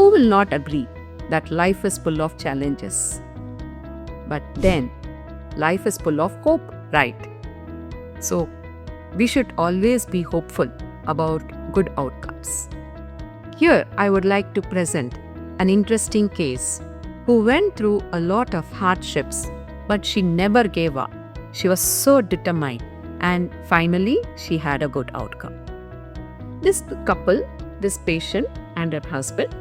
Who will not agree that life is full of challenges? But then, life is full of hope, right? So, we should always be hopeful about good outcomes. Here, I would like to present an interesting case who went through a lot of hardships, but she never gave up. She was so determined, and finally, she had a good outcome. This couple, this patient and her husband,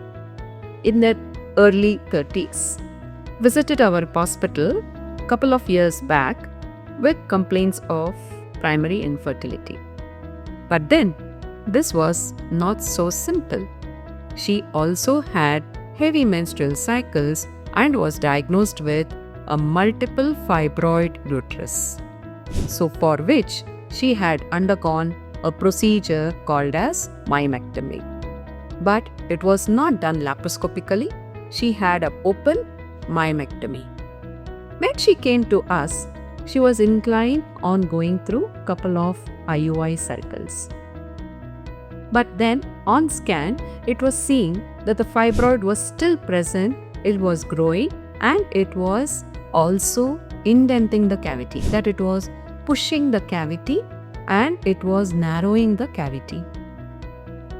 in their early 30s, visited our hospital a couple of years back with complaints of primary infertility. But then, this was not so simple. She also had heavy menstrual cycles and was diagnosed with a multiple fibroid uterus. So, for which she had undergone a procedure called as myomectomy. But it was not done laparoscopically. She had an open myomectomy. When she came to us, she was inclined on going through a couple of IUI cycles. But then on scan, it was seen that the fibroid was still present, it was growing, and it was also indenting the cavity, that it was pushing the cavity and it was narrowing the cavity.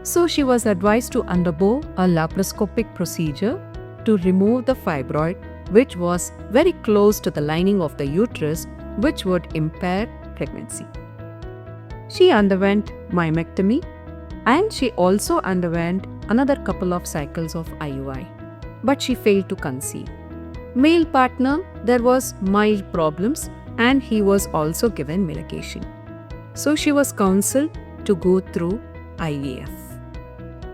So she was advised to undergo a laparoscopic procedure to remove the fibroid, which was very close to the lining of the uterus, which would impair pregnancy. She underwent myomectomy and she also underwent another couple of cycles of IUI, but she failed to conceive. Male partner, there was mild problems and he was also given medication. So she was counseled to go through IVF.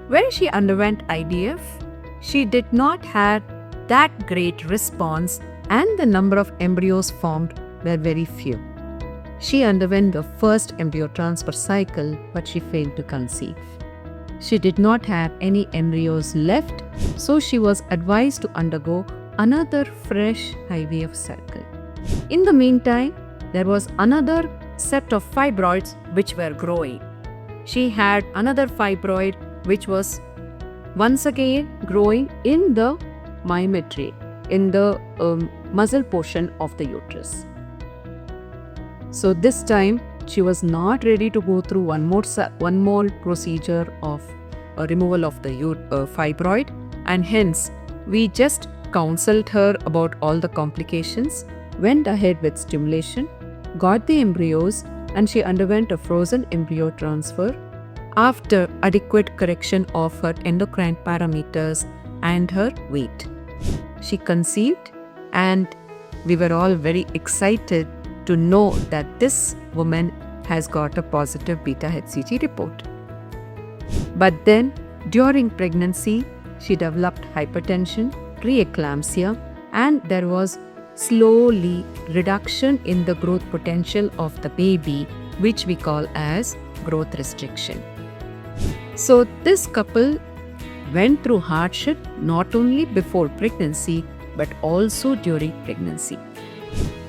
When she underwent IVF, she did not have that great response and the number of embryos formed were very few. She underwent the first embryo transfer cycle, but she failed to conceive. She did not have any embryos left, so she was advised to undergo another fresh IVF cycle. In the meantime, there was another set of fibroids which were growing. She had another fibroid which was once again growing in the myometry, in the muscle portion of the uterus. So this time she was not ready to go through one more procedure of removal of the fibroid, and hence we just counseled her about all the complications, went ahead with stimulation, got the embryos, and she underwent a frozen embryo transfer after adequate correction of her endocrine parameters and her weight. She conceived, and we were all very excited to know that this woman has got a positive beta-HCG report. But then, during pregnancy, she developed hypertension, preeclampsia, and there was slowly reduction in the growth potential of the baby, which we call as growth restriction. So this couple went through hardship not only before pregnancy but also during pregnancy.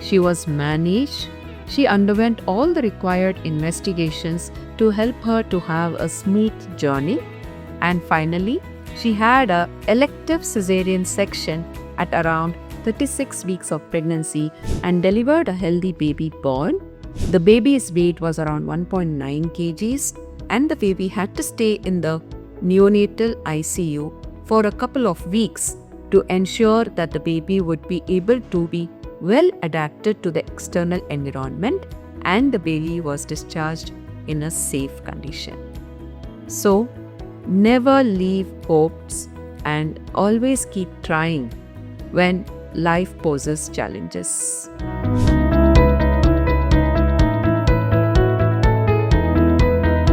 She was managed. She underwent all the required investigations to help her to have a smooth journey, and finally she had an elective cesarean section at around 36 weeks of pregnancy and delivered a healthy baby born. The baby's weight was around 1.9 kgs and the baby had to stay in the neonatal ICU for a couple of weeks to ensure that the baby would be able to be well adapted to the external environment, and the baby was discharged in a safe condition. So, never leave hopes and always keep trying when life poses challenges.